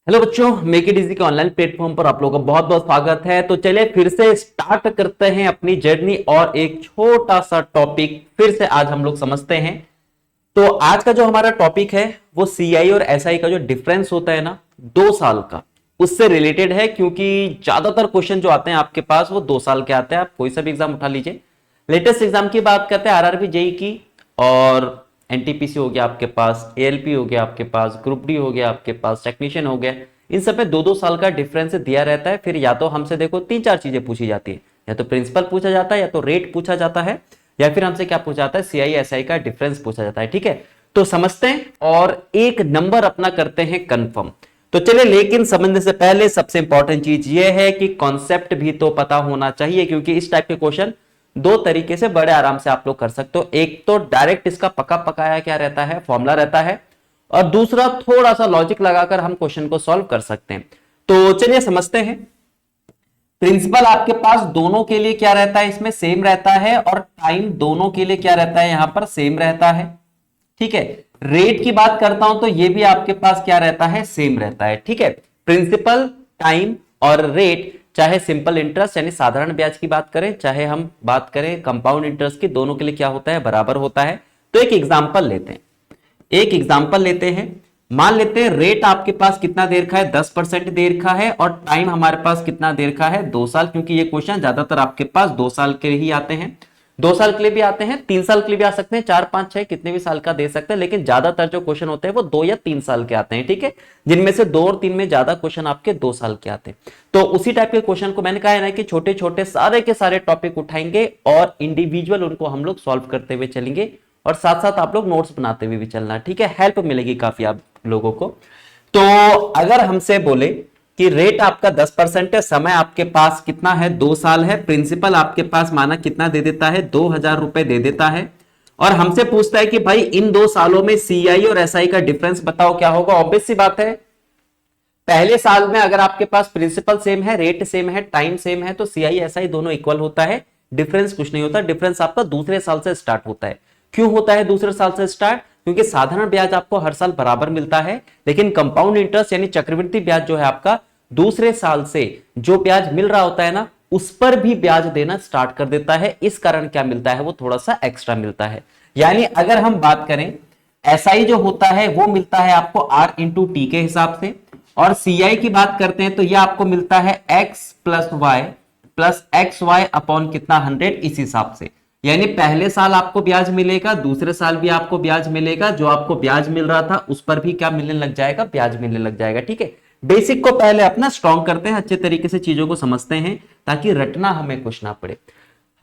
Hello बच्चों, make it easy के online platform पर आप लोगों का बहुत बहुत स्वागत है। तो चलिए फिर से स्टार्ट करते हैं अपनी जर्नी और एक छोटा सा टॉपिक फिर से आज हम लोग समझते हैं। तो आज का जो हमारा टॉपिक है वो सीआई और एसआई का जो डिफरेंस होता है ना 2 साल का, उससे रिलेटेड है। क्योंकि ज्यादातर क्वेश्चन जो आते हैं आपके पास वो 2 साल के आते हैं। आप कोई सा भी एग्जाम उठा लीजिए, लेटेस्ट एग्जाम की बात करते हैं, आरआरबी जेई की, और एनटीपीसी हो गया आपके पास, एएलपी हो गया आपके पास, ग्रुप डी हो गया आपके पास, टेक्नीशियन हो गया। इन सब में 2-2 साल का डिफरेंस दिया रहता है। फिर या तो हमसे देखो 3-4 चीजें पूछी जाती है, या तो प्रिंसिपल पूछा जाता है, या तो रेट पूछा जाता है, या फिर हमसे क्या पूछा जाता है, सीआई एसआई का डिफरेंस पूछा जाता है। ठीक है, तो समझते हैं और एक नंबर अपना करते हैं कंफर्म। तो चलिए, लेकिन समझने से पहले सबसे इंपॉर्टेंट चीज यह है कि कॉन्सेप्ट भी तो पता होना चाहिए, क्योंकि इस टाइप के क्वेश्चन दो तरीके से बड़े आराम से आप लोग कर सकते हो। एक तो डायरेक्ट इसका पका पकाया क्या रहता है, फॉर्मूला रहता है, और दूसरा थोड़ा सा लॉजिक लगाकर हम क्वेश्चन को सॉल्व कर सकते हैं। तो चलिए समझते हैं। प्रिंसिपल आपके पास दोनों के लिए क्या रहता है, इसमें सेम रहता है, और टाइम दोनों के लिए क्या रहता है, यहां पर सेम रहता है। ठीक है, रेट की बात करता हूं तो ये भी आपके पास क्या रहता है, सेम रहता है। ठीक है, प्रिंसिपल, टाइम और रेट, चाहे सिंपल इंटरेस्ट यानी साधारण ब्याज की बात करें, चाहे हम बात करें कंपाउंड इंटरेस्ट की, दोनों के लिए क्या होता है, बराबर होता है। तो एक एग्जांपल लेते हैं। मान लेते हैं रेट आपके पास कितना दे रखा है, 10% दे रखा है, और टाइम हमारे पास कितना दे रखा है, 2 साल। क्योंकि ये क्वेश्चन ज्यादातर आपके पास 2 साल के ही आते हैं। 2 साल के लिए भी आते हैं, 3 साल के लिए भी आ सकते हैं, 4, 5, 6 कितने भी साल का दे सकते हैं, लेकिन ज्यादातर जो क्वेश्चन होते हैं वो 2 या 3 साल के आते हैं। ठीक है, जिनमें से 2 और 3 में ज्यादा क्वेश्चन आपके 2 साल के आते हैं। तो उसी टाइप के क्वेश्चन को मैंने कहा है ना कि छोटे छोटे सारे के सारे टॉपिक उठाएंगे और इंडिविजुअल उनको हम लोग सॉल्व करते हुए चलेंगे, और साथ साथ आप लोग नोट्स बनाते हुए भी चलना। ठीक है, हेल्प मिलेगी काफी आप लोगों को। तो अगर हमसे बोले कि रेट आपका 10% है, समय आपके पास कितना है, 2 साल है, प्रिंसिपल आपके पास माना कितना दे देता है, 2000 रुपए दे देता है, और हमसे पूछता है कि भाई इन 2 सालों में सीआई और एसआई का डिफरेंस बताओ क्या होगा। ऑब्वियस सी बात है, पहले साल में अगर आपके पास प्रिंसिपल सेम है, रेट सेम है, टाइम सेम है, तो सीआई एसआई दोनों इक्वल होता है, डिफरेंस कुछ नहीं होता। डिफरेंस आपका दूसरे साल से स्टार्ट होता है। क्यों होता है दूसरे साल से स्टार्ट? क्योंकि साधारण ब्याज आपको हर साल बराबर मिलता है, लेकिन कंपाउंड इंटरेस्ट यानी चक्रवृद्धि ब्याज जो है आपका, दूसरे साल से जो ब्याज मिल रहा होता है ना, उस पर भी ब्याज देना स्टार्ट कर देता है। इस कारण क्या मिलता है, वो थोड़ा सा एक्स्ट्रा मिलता है। यानी अगर हम बात करें, एसआई जो होता है वो मिलता है आपको आर इंटू टी के हिसाब से, और सीआई की बात करते हैं तो यह आपको मिलता है x plus x y upon कितना 100, इस हिसाब से। यानी पहले साल आपको ब्याज मिलेगा, दूसरे साल भी आपको ब्याज मिलेगा, जो आपको ब्याज मिल रहा था उस पर भी क्या मिलने लग जाएगा, ब्याज मिलने लग जाएगा। ठीक है, बेसिक को पहले अपना स्ट्रॉन्ग करते हैं, अच्छे तरीके से चीजों को समझते हैं ताकि रटना हमें कुछ ना पड़े।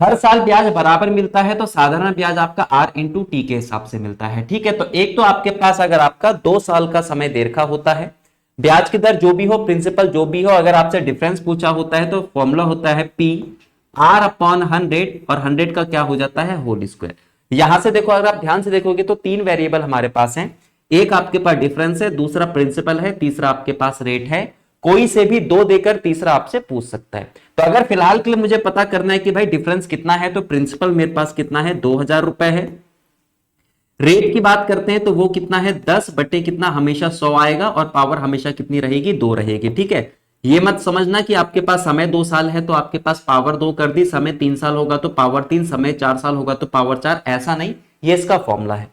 हर साल ब्याज बराबर मिलता है, तो साधारण ब्याज आपका आर इंटू टी के हिसाब से मिलता है। ठीक है, तो एक तो आपके पास अगर आपका 2 साल का समय दे रखा होता है, ब्याज की दर जो भी हो, प्रिंसिपल जो भी हो, अगर आपसे डिफरेंस पूछा होता है तो फॉर्मूला होता है पी आर अपॉन 100, और 100 का क्या हो जाता है, होल स्क्वायर। यहां से देखो, अगर आप ध्यान से देखोगे तो 3 वेरिएबल हमारे पास हैं। एक आपके पास डिफरेंस है, दूसरा प्रिंसिपल है, तीसरा आपके पास रेट है। कोई से भी 2 देकर तीसरा आपसे पूछ सकता है। तो अगर फिलहाल के लिए मुझे पता करना है कि भाई डिफरेंस कितना है, तो प्रिंसिपल मेरे पास कितना है, 2000 रुपए है। रेट की बात करते हैं तो वो कितना है, 10 बटे कितना, हमेशा 100 आएगा, और पावर हमेशा कितनी रहेगी, 2 रहेगी। ठीक है, ये मत समझना कि आपके पास समय 2 साल है तो आपके पास पावर 2 कर दी, समय 3 साल होगा तो पावर 3, समय 4 साल होगा तो पावर 4, ऐसा नहीं, ये इसका फॉर्मूला है।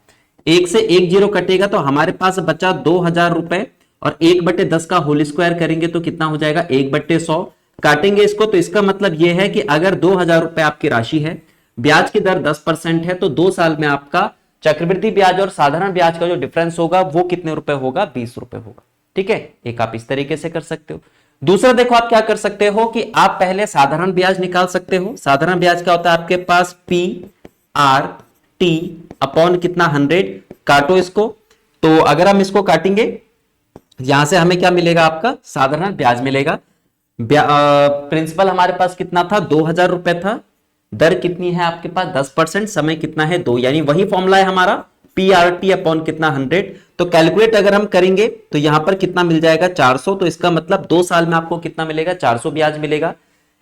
1 से 1 जीरो कटेगा तो हमारे पास बचा 2000 रुपए, और 1/10 का होल स्क्वायर करेंगे तो कितना हो जाएगा, 1/100। काटेंगे इसको तो इसका मतलब यह है कि अगर 2000 रुपए आपकी राशि है, ब्याज की दर 10% है, तो 2 साल में आपका चक्रवृद्धि ब्याज और साधारण ब्याज का जो डिफरेंस होगा वो कितने रुपए होगा, 20 रुपए होगा। ठीक है, एक आप इस तरीके से कर सकते हो। दूसरा देखो, आप क्या कर सकते हो कि आप पहले साधारण ब्याज निकाल सकते हो। साधारण ब्याज क्या होता है आपके पास, पी आर टी अपॉन कितना 100, काटो इसको। तो अगर हम इसको काटेंगे, यहां से हमें क्या मिलेगा, आपका साधारण ब्याज मिलेगा। प्रिंसिपल हमारे पास कितना था, 2000 रुपए था, दर कितनी है आपके पास 10%, समय कितना है 2, यानी वही फॉर्मूला है हमारा पी आर टी अपॉन कितना 100। तो कैलकुलेट अगर हम करेंगे तो यहां पर कितना मिल जाएगा, 400। तो इसका मतलब 2 साल में आपको कितना मिलेगा, 400 ब्याज मिलेगा।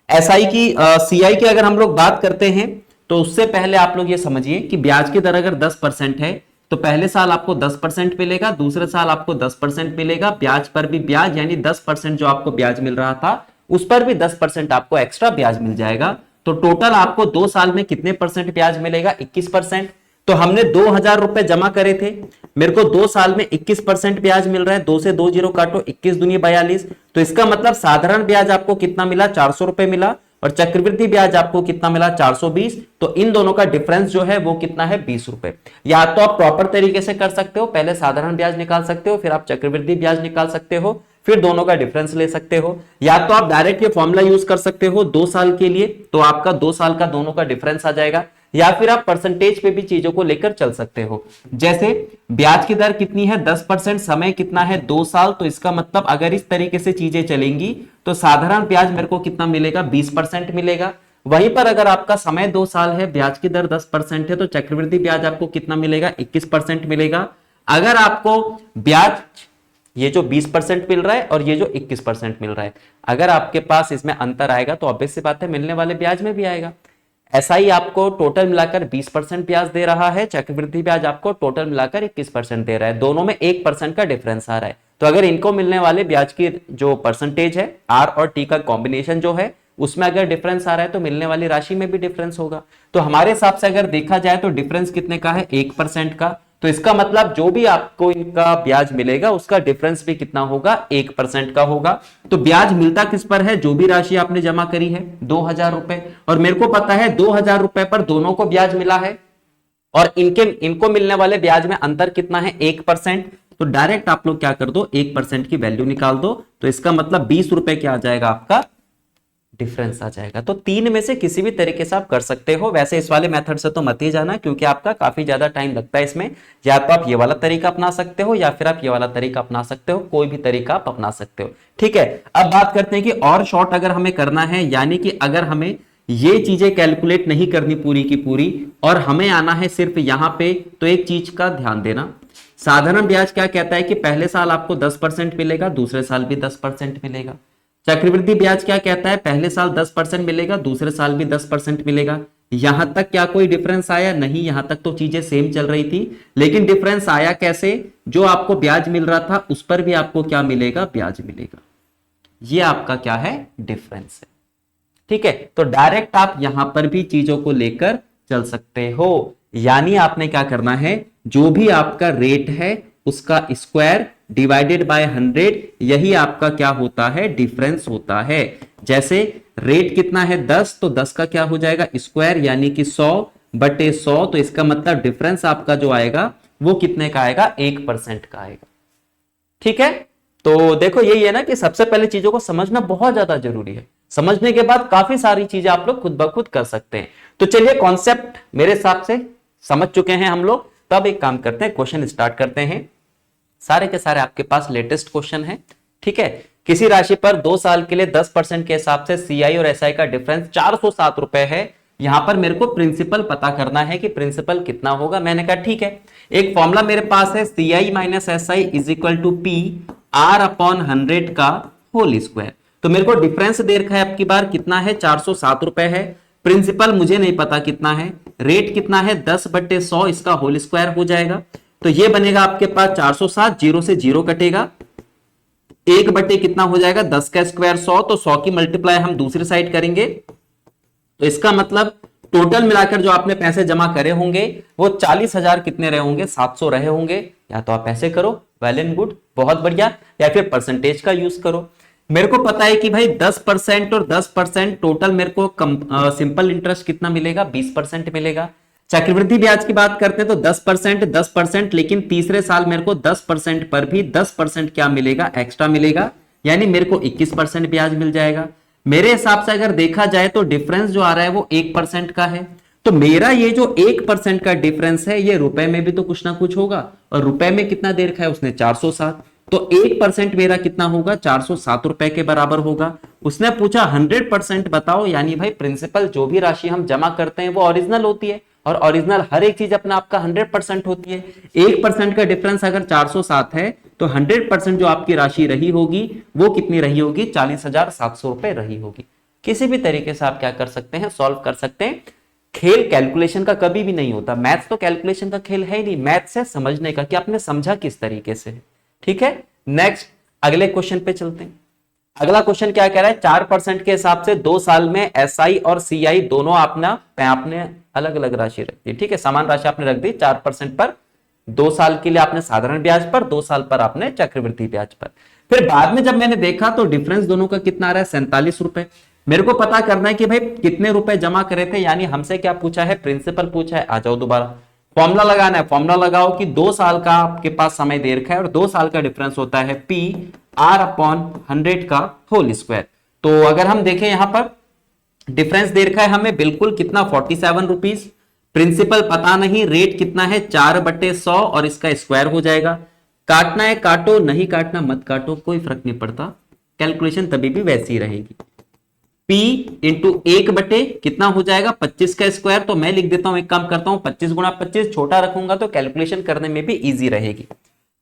एसआई की सीआई की अगर हम लोग बात करते हैं तो उससे पहले आप लोग ये समझिए कि ब्याज की दर अगर 10% है तो पहले साल आपको 10% मिलेगा, दूसरे साल आपको 10% मिलेगा, ब्याज पर भी ब्याज, यानी 10% जो आपको ब्याज मिल रहा था उस पर भी 10% आपको एक्स्ट्रा ब्याज मिल जाएगा। तो टोटल आपको 2 साल में कितने परसेंट ब्याज मिलेगा? 21%। तो हमने 2,000 रुपए जमा करे थे, मेरे को 2 साल में 21% ब्याज मिल रहा है। 2 से 2 जीरो काटो, 21 दूनी 42। तो इसका मतलब साधारण ब्याज आपको कितना मिला? 400 रुपए मिला, और चक्रवृद्धि ब्याज आपको कितना मिला? 420। तो इन दोनों का डिफरेंस जो है वो कितना है? 20 रुपए। या तो आप प्रॉपर तरीके से कर सकते हो, पहले साधारण ब्याज निकाल सकते हो, फिर आप चक्रवृद्धि ब्याज निकाल सकते हो, फिर दोनों का डिफरेंस ले सकते हो। या तो आप डायरेक्ट ये फॉर्मूला यूज कर सकते हो 2 साल के लिए, तो आपका 2 साल का दोनों का डिफरेंस आ जाएगा। या फिर आप परसेंटेज पे भी चीजों को लेकर चल सकते हो। जैसे ब्याज की दर कितनी है? 10%, समय कितना है? 2 साल। तो इसका मतलब अगर इस तरीके से चीजें चलेंगी तो साधारण ब्याज मेरे को कितना मिलेगा? 20% मिलेगा। वहीं पर अगर आपका समय 2 साल है, ब्याज की दर 10% है, तो चक्रवृद्धि ब्याज आपको कितना मिलेगा? 21% मिलेगा। अगर आपको ब्याज ये जो 20% मिल रहा है और ये जो 21% मिल रहा है, अगर आपके पास इसमें अंतर आएगा तो ऑब्वियस सी बात है मिलने वाले ब्याज में भी आएगा। ऐसा ही आपको टोटल मिलाकर 20% ब्याज दे रहा है, चक्रवृद्धि ब्याज आपको टोटल मिलाकर 21% दे रहा है, दोनों में 1% का डिफरेंस आ रहा है। तो अगर इनको मिलने वाले ब्याज की जो परसेंटेज है, आर और टी का कॉम्बिनेशन जो है, उसमें अगर डिफरेंस आ रहा है तो मिलने वाली राशि में भी डिफरेंस होगा। तो हमारे हिसाब से अगर देखा जाए तो डिफरेंस कितने का है? 1% का। तो इसका मतलब जो भी आपको इनका ब्याज मिलेगा उसका डिफरेंस भी कितना होगा? 1% का होगा। तो ब्याज मिलता किस पर है? जो भी राशि आपने जमा करी है, 2,000 रुपए, और मेरे को पता है 2,000 रुपए पर दोनों को ब्याज मिला है, और इनको मिलने वाले ब्याज में अंतर कितना है? 1%। तो डायरेक्ट आप लोग क्या कर दो? 1% की वैल्यू निकाल दो। तो इसका मतलब 20 रुपए क्या आ जाएगा? आपका डिफरेंस आ जाएगा। तो 3 में से किसी भी तरीके से आप कर सकते हो। वैसे इस वाले मेथड से तो मत ही जाना, क्योंकि आपका काफी ज्यादा टाइम लगता है इसमें। या तो आप ये वाला तरीका अपना सकते हो, या फिर आप ये वाला तरीका अपना सकते हो, कोई भी तरीका आप अपना सकते हो। ठीक है, अब बात करते हैं कि और शॉर्ट अगर हमें करना है, यानी कि अगर हमें ये चीजें कैलकुलेट नहीं करनी पूरी की पूरी और हमें आना है सिर्फ यहां पे, तो एक चीज का ध्यान देना। साधारण ब्याज क्या कहता है कि पहले साल आपको 10% मिलेगा, दूसरे साल भी 10% मिलेगा। चक्रवृद्धि ब्याज क्या कहता है? पहले साल 10% मिलेगा, दूसरे साल भी 10% मिलेगा। यहां तक क्या कोई डिफरेंस आया? नहीं, यहां तक तो चीजें सेम चल रही थी, लेकिन डिफरेंस आया कैसे? जो आपको ब्याज मिल रहा था उस पर भी आपको क्या मिलेगा? ब्याज मिलेगा। ये आपका क्या है? डिफरेंस है। ठीक है, तो डायरेक्ट आप यहां पर भी चीजों को लेकर चल सकते हो। यानी आपने क्या करना है? जो भी आपका रेट है उसका स्क्वायर डिवाइडेड बाय 100, यही आपका क्या होता है? डिफरेंस होता है। जैसे रेट कितना है? 10, तो 10 का क्या हो जाएगा? स्क्वायर, यानी कि 100/100। तो इसका मतलब डिफरेंस आपका जो आएगा वो कितने का आएगा? 1% का आएगा। ठीक है, तो देखो यही है ना कि सबसे पहले चीजों को समझना बहुत ज्यादा जरूरी है। समझने के बाद काफी सारी चीजें आप लोग खुद ब खुद कर सकते हैं। तो चलिए, कॉन्सेप्ट मेरे हिसाब से समझ चुके हैं हम लोग। तब एक काम करते हैं, क्वेश्चन स्टार्ट करते हैं। सारे के सारे आपके पास लेटेस्ट क्वेश्चन है। ठीक है, किसी राशि पर 2 साल के लिए 10% के हिसाब से सीआई और एसआई का डिफरेंस 407 रुपए है। यहां पर मेरे को प्रिंसिपल पता करना है कि प्रिंसिपल कितना होगा। मैंने कहा ठीक है, एक फॉर्मूला मेरे पास है, CI minus SI is equal to P R upon 100 का होल स्क्वायर। तो मेरे को डिफरेंस दे रखा है आपकी बार कितना है? 407 रुपए है। प्रिंसिपल मुझे नहीं पता कितना है, रेट कितना है? 10/100, इसका होल स्क्वायर हो जाएगा। तो ये बनेगा आपके पास 407, 0 से 0 कटेगा, 1 कितना हो जाएगा? 10 का स्क्वायर 100, तो 100 की मल्टीप्लाई हम दूसरी साइड करेंगे। तो इसका मतलब टोटल मिलाकर जो आपने पैसे जमा करे होंगे वो 40,000 कितने रहे होंगे? 700 रहे होंगे। या तो आप ऐसे करो, वेल एंड गुड, बहुत बढ़िया, या फिर परसेंटेज का यूज करो। मेरे को पता है कि भाई 10% और 10%, टोटल मेरे को सिंपल इंटरेस्ट कितना मिलेगा? 20% मिलेगा। चक्रवृद्धि ब्याज की बात करते हैं तो 10%, 10%, लेकिन तीसरे साल मेरे को 10% पर भी 10% क्या मिलेगा? एक्स्ट्रा मिलेगा, यानी मेरे को 21% ब्याज मिल जाएगा। मेरे हिसाब से अगर देखा जाए तो डिफरेंस जो आ रहा है वो 1% का है। तो मेरा ये जो 1% का डिफरेंस है ये रुपए में भी तो कुछ ना कुछ होगा, और रुपए में कितना दे रखा है उसने? 407। तो 1% मेरा कितना होगा? 407 रुपए के बराबर होगा। उसने पूछा 100% बताओ, यानी भाई प्रिंसिपल जो भी राशि हम जमा करते हैं वो ओरिजिनल होती है, और ओरिजिनल हर एक चीज अपना आपका 100% होती है। 1% का डिफरेंस अगर 407 है तो 100% जो आपकी राशि रही होगी वो कितनी रही होगी? 40,700 रुपए रही होगी। किसी भी तरीके से आप क्या कर सकते हैं? सॉल्व कर सकते हैं। खेल कैलकुलेशन का कभी भी नहीं होता, मैथ्स तो कैलकुलेशन का खेल है ही नहीं, मैथ्स है समझने का कि आपने समझा किस तरीके से है। ठीक है, नेक्स्ट अगले क्वेश्चन पे चलते हैं। अगला क्वेश्चन क्या कह रहा है, 4% के हिसाब से 2 साल में एसआई और सीआई दोनों आपने अलग अलग राशि रख दी। ठीक है, समान राशि आपने रख दी 4% पर, 2 साल के लिए आपने साधारण ब्याज पर, 2 साल पर आपने चक्रवृद्धि ब्याज पर। फिर बाद में जब मैंने देखा तो डिफरेंस दोनों का कितना आ रहा है, 47 रुपए। मेरे को पता करना है कि भाई कितने रुपए जमा करे थे, यानी हमसे क्या पूछा है, प्रिंसिपल पूछा है। आ जाओ दोबारा, फॉर्मूला लगाना है। फॉर्मूला लगाओ कि 2 साल का आपके पास समय दे रखा है और 2 साल का डिफरेंस होता है पी आर अपॉन 100 का होल स्क्वायर। तो अगर हम देखें यहां पर डिफरेंस दे रखा है हमें बिल्कुल कितना, 47 रुपीज। प्रिंसिपल पता नहीं, रेट कितना है 4/100 और इसका स्क्वायर हो जाएगा। काटना है काटो, नहीं काटना मत काटो, कोई फर्क नहीं पड़ता, कैलकुलेशन तभी भी वैसी रहेगी। P इंटू 1/, कितना हो जाएगा 25 का स्क्वायर। तो मैं लिख देता हूं, एक काम करता हूं, 25 गुणा 25 छोटा रखूंगा तो कैलकुलेशन करने में भी इजी रहेगी।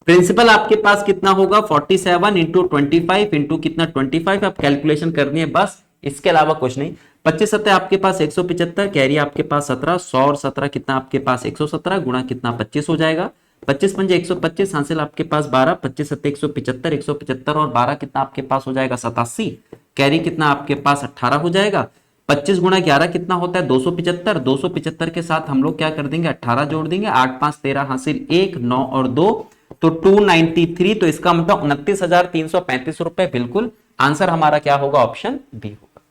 प्रिंसिपल आपके पास कितना होगा, 47 इंटू 25 इंटू कितना 25, अब कैलकुलेशन करनी है बस, इसके अलावा कुछ नहीं। 25 सत्ते आपके पास 175, कैरी आपके पास 17, 100 और 17 कितना आपके पास 117, गुणा कितना 25 हो जाएगा। 25 पंजे 125, हासिल आपके पास 12, 25 सत्ते 175, 175 और 12 कितना आपके पास हो जाएगा 87, कैरी कितना आपके पास 18 हो जाएगा। 25 गुणा 11 कितना होता है 275, 275 के साथ हम लोग क्या कर देंगे 18 जोड़ देंगे, 8 5 13 हासिल 1, 9 और 2 तो 293। तो इसका मतलब 29,335 रुपए। बिल्कुल आंसर हमारा क्या होगा, ऑप्शन बी होगा।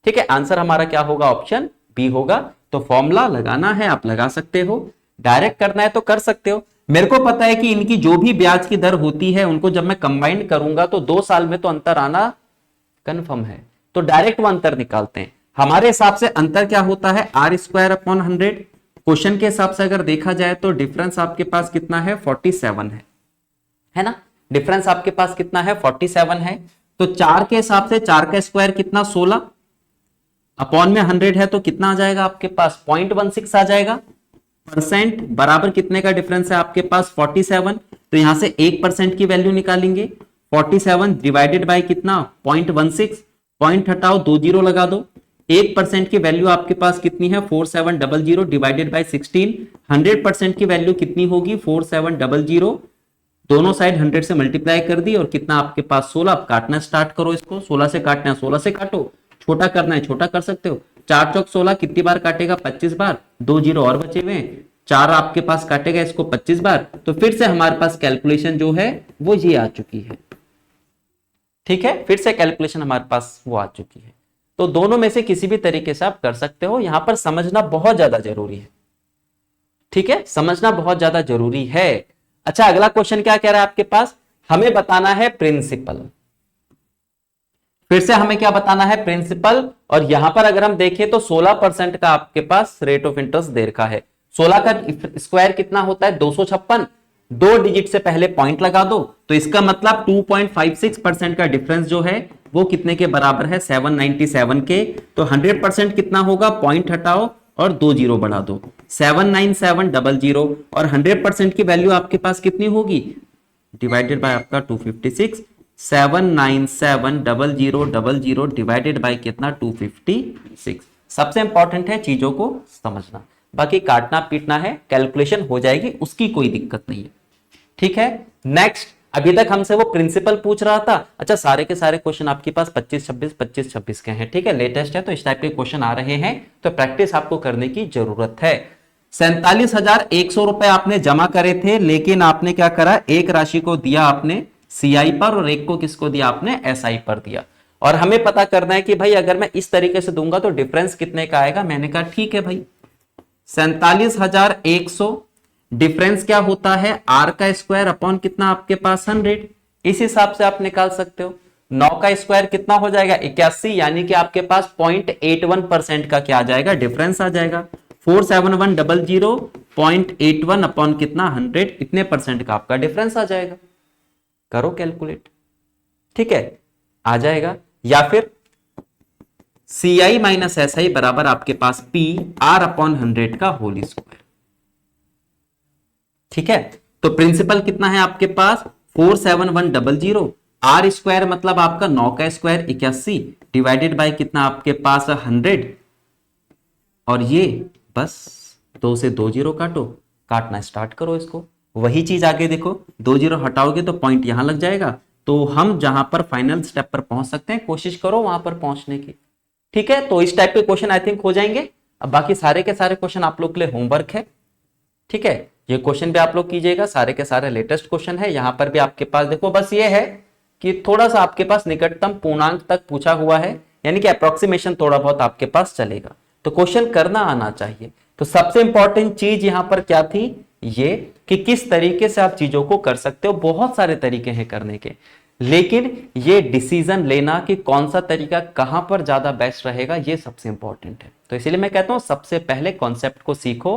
ठीक है, आंसर हमारा क्या होगा, ऑप्शन बी होगा। तो फॉर्मूला लगाना है आप लगा सकते हो, डायरेक्ट करना है तो कर सकते हो। मेरे को पता है कि इनकी जो भी ब्याज की दर होती है उनको जब मैं कंबाइन करूंगा तो 2 साल में तो अंतर आना कंफर्म है, तो डायरेक्ट वो अंतर निकालते हैं। हमारे हिसाब से अंतर क्या होता है, आर स्क्वायर अपॉन 100। क्वेश्चन के हिसाब से अगर देखा जाए तो डिफरेंस आपके पास कितना है 47 है ना, डिफरेंस आपके पास कितना है 47 है। तो 4 के हिसाब से 4 का स्क्वायर कितना 16 अपॉन में 100 है तो कितना आ जाएगा आपके पास 0.16 आ जाएगा। परसेंट बराबर कितने का डिफरेंस है आपके पास 47, तो यहां से 1% की वैल्यू निकालेंगे। 47 डिवाइडेड बाय कितना 0.16, पॉइंट हटाओ 2 जीरो लगा दो। 1% की वैल्यू आपके पास कितनी है 4700 डिवाइडेड बाय 16। 100% की वैल्यू कितनी होगी 4700, दोनों साइड 100 से मल्टीप्लाई कर दी और कितना आपके पास 16। अब काटना स्टार्ट करो इसको, 16 से काटना है 16 से काटो, छोटा करना है छोटा कर सकते हो। 4 चौक 16 कितनी बार काटेगा 25 बार, 2 जीरो और बचे हुए हैं, 4 आपके पास काटेगा इसको 25 बार। तो फिर से हमारे पास कैलकुलेशन जो है वो ये आ चुकी है। ठीक है, फिर से कैलकुलेशन हमारे पास वो आ चुकी है। तो दोनों में से किसी भी तरीके से आप कर सकते हो, यहां पर समझना बहुत ज्यादा जरूरी है। ठीक है, समझना बहुत ज्यादा जरूरी है। अच्छा, अगला क्वेश्चन क्या कह रहा है आपके पास, हमें बताना है प्रिंसिपल। फिर से हमें क्या बताना है प्रिंसिपल, और यहां पर अगर हम देखें तो 16% का आपके पास रेट ऑफ इंटरेस्ट दे रखा है। 16 का स्क्वायर कितना होता है 256, 2 डिजिट से पहले पॉइंट लगा दो, तो इसका मतलब 2.56% का डिफरेंस जो है वो कितने के बराबर है 797 के। तो 100% कितना होगा, पॉइंट हटाओ और 2 जीरो बढ़ा दो, 79700 और 100% की वैल्यू आपके पास कितनी होगी डिवाइडेड बाय आपका 256, 7970000 डिवाइडेड बाय कितना 256। सबसे इंपॉर्टेंट है चीजों को समझना, बाकी काटना पीटना है कैलकुलेशन हो जाएगी, उसकी कोई दिक्कत नहीं है। ठीक है, नेक्स्ट, अभी तक हमसे वो प्रिंसिपल पूछ रहा था। अच्छा, सारे के सारे क्वेश्चन आपके पास 25-26 के हैं। ठीक है, लेटेस्ट है तो इस टाइप के क्वेश्चन आ रहे हैं, तो प्रैक्टिस आपको करने की जरूरत है। 47,100 रुपए आपने जमा करे थे, लेकिन आपने क्या करा, एक राशि को दिया आपने सीआई पर और एक को किसको दिया आपने एसआई पर दिया। और हमें पता करना है कि भाई अगर मैं इस तरीके से दूंगा तो डिफरेंस कितने का आएगा। मैंने कहा ठीक है भाई, 47,100 डिफरेंस क्या होता है आर का स्क्वायर अपॉन कितना आपके पास 100, इस हिसाब से आप निकाल सकते हो। 9 का स्क्वायर कितना हो जाएगा 81, यानी कि आपके पास 0.81% का क्या आ जाएगा डिफरेंस आ जाएगा। 47100 0.81 अपॉन कितना 100, इतने परसेंट का आपका डिफरेंस आ जाएगा। करो कैलकुलेट, ठीक है, आ जाएगा। या फिर सी आई माइनस एस आई बराबर आपके पास पी आर अपॉन 100 का होल स्क्वायर। ठीक है, तो प्रिंसिपल कितना है आपके पास 47100, आर स्क्वायर मतलब आपका 9 का स्क्वायर 81 डिवाइडेड बाय कितना आपके पास 100, और ये बस 2 से 2 जीरो काटो, काटना स्टार्ट करो इसको। वही चीज आगे देखो, 2 जीरो हटाओगे तो पॉइंट यहां लग जाएगा। तो हम जहां पर फाइनल स्टेप पर पहुंच सकते हैं कोशिश करो वहां पर पहुंचने की। ठीक है, तो इस टाइप के क्वेश्चन आई थिंक हो जाएंगे। अब बाकी सारे के सारे क्वेश्चन आप लोग के लिए होमवर्क है। ठीक है, ये क्वेश्चन भी आप लोग कीजिएगा, सारे के सारे लेटेस्ट क्वेश्चन है। यहां पर भी आपके पास देखो बस ये है कि थोड़ा सा आपके पास निकटतम पूर्णांक तक पूछा हुआ है, यानी कि अप्रोक्सीमेशन थोड़ा बहुत आपके पास चलेगा, तो क्वेश्चन करना आना चाहिए। तो सबसे इंपॉर्टेंट चीज यहां पर क्या थी, ये कि किस तरीके से आप चीजों को कर सकते हो। बहुत सारे तरीके हैं करने के, लेकिन ये डिसीजन लेना कि कौन सा तरीका कहां पर ज्यादा बेस्ट रहेगा, ये सबसे इंपॉर्टेंट है। तो इसीलिए मैं कहता हूं सबसे पहले कॉन्सेप्ट को सीखो।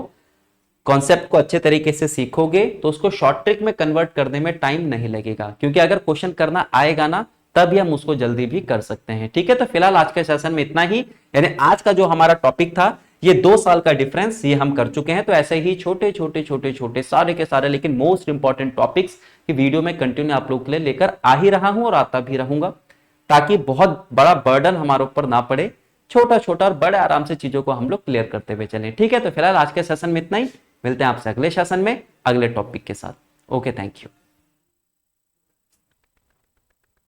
कॉन्सेप्ट को अच्छे तरीके से सीखोगे तो उसको शॉर्ट ट्रिक में कन्वर्ट करने में टाइम नहीं लगेगा, क्योंकि अगर क्वेश्चन करना आएगा ना तभी हम उसको जल्दी भी कर सकते हैं। ठीक है, तो फिलहाल आज के सेशन में इतना ही, यानी आज का जो हमारा टॉपिक था ये 2 साल का डिफरेंस, ये हम कर चुके हैं। तो ऐसे ही छोटे छोटे छोटे छोटे सारे के सारे लेकिन मोस्ट इंपॉर्टेंट टॉपिक्स की वीडियो में कंटिन्यू आप लोग के लिए लेकर आ ही रहा हूं और आता भी रहूंगा, ताकि बहुत बड़ा बर्डन हमारे ऊपर ना पड़े। छोटा छोटा और बड़े आराम से चीजों को हम लोग क्लियर करते हुए चलें। ठीक है, तो फिलहाल आज के सेशन में इतना ही, मिलते हैं आपसे अगले सेशन में अगले टॉपिक के साथ। Okay, thank you.